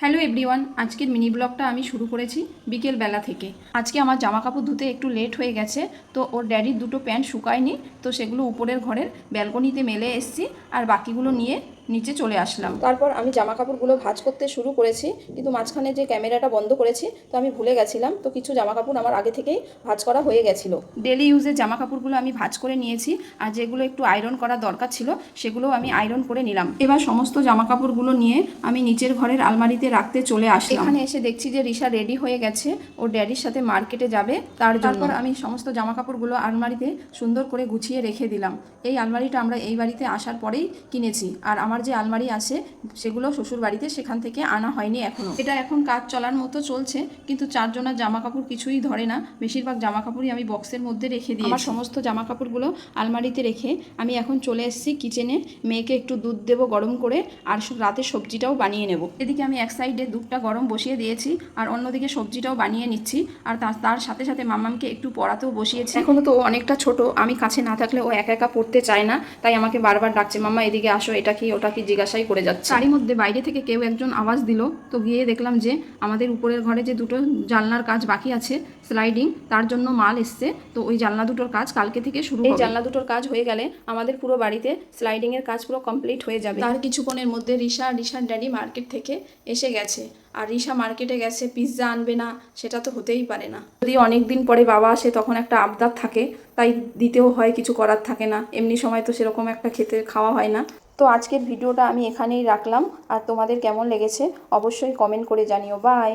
Hello everyone, আজকের mini ব্লগটা আমি শুরু করেছি বিকেল বেলা থেকে। আজকে আমার জামা কাপড় ধুতে একটু লেট হয়ে গেছে, তো ওর ড্যাডির দুটো প্যান্ট শুকায়নি, তো সেগুলো উপরের ঘরের ব্যালকনিতে মেলে এসেছি আর বাকিগুলো নিয়ে নিচে চলে আসলাম। তারপর আমি জামা কাপড়গুলো ভাঁজ করতে শুরু করেছি, কিন্তু মাঝখানে যে ক্যামেরাটা বন্ধ করেছি তো আমি ভুলে গেছিলাম, তো কিছু জামা কাপড় আমার আগে থেকেই ভাঁজ করা হয়ে গেছিলো। ডেলি ইউজের জামা কাপড়গুলো আমি ভাঁজ করে নিয়েছি, আর যেগুলো একটু আয়রন করা দরকার ছিল সেগুলো আমি আয়রন করে নিলাম। এবার সমস্ত জামা কাপড়গুলো নিয়ে আমি নিচের ঘরের আলমারিতে রাখতে চলে আসলাম। এখানে এসে দেখছি যে রিশা রেডি হয়ে গেছে, ওর ড্যাডির সাথে মার্কেটে যাবে, তারপর আমি সমস্ত জামা কাপড়গুলো আলমারিতে সুন্দর করে গুছিয়ে রেখে দিলাম। এই আলমারিটা আমরা এই বাড়িতে আসার পরেই কিনেছি, আর আমার যে আলমারি আছে সেগুলো শ্বশুর বাড়িতে, সেখান থেকে আনা হয়নি এখনো। এটা এখন কাজ চলার মতো চলছে, কিন্তু চারজনের জামা কাপড় কিছুই ধরে না, বেশিরভাগ জামা কাপড়ই আমি বক্সের মধ্যে রেখে দিই। আমার সমস্ত জামা কাপড়গুলো আলমারিতে রেখে আমি এখন চলে এসেছি কিচেনে। মেয়েকে একটু দুধ দেবো গরম করে, আর রাতে সবজিটাও বানিয়ে নেব। এদিকে আমি এক সাইডে দুধটা গরম বসিয়ে দিয়েছি, আর অন্যদিকে সবজিটাও বানিয়ে নিচ্ছি, আর তার সাথে সাথে মাম্মামকে একটু পড়াতেও বসিয়েছি। এখনো তো ও অনেকটা ছোট, আমি কাছে না থাকলে ও একা একা পড়তে চায় না, তাই আমাকে বারবার ডাকছে, মাম্মা এদিকে আসো, এটা কি ওটা কি জিজ্ঞাসাই করে যাচ্ছে। তারই মধ্যে বাইরে থেকে কেউ একজন আওয়াজ দিল, তো গিয়ে দেখলাম যে আমাদের উপরের ঘরে যে দুটো জানলার কাজ বাকি আছে স্লাইডিং, তার জন্য মাল এসছে, তো ওই জানলা দুটোর কাজ কালকে থেকে শুরু হবে। এই জানলা দুটোর কাজ হয়ে গেলে আমাদের পুরো বাড়িতে স্লাইডিং এর কাজ পুরো কমপ্লিট হয়ে যাবে। তার কিছুক্ষণের মধ্যে রিশার ড্যাডি মার্কেট থেকে এসে গেছে, আর রিশা মার্কেটে গেছে, পিৎজা আনবে না সেটা তো হতেই পারে না। যদি অনেক দিন পরে বাবা আসে তখন একটা আবদার থাকে, তাই দিতেও হয়, কিছু করার থাকে না। এমনি সময় তো সেরকম একটা খাওয়া হয় না। তো আজকের ভিডিওটা আমি এখানেই রাখলাম, আর তোমাদের কেমন লেগেছে অবশ্যই কমেন্ট করে জানিও। বাই।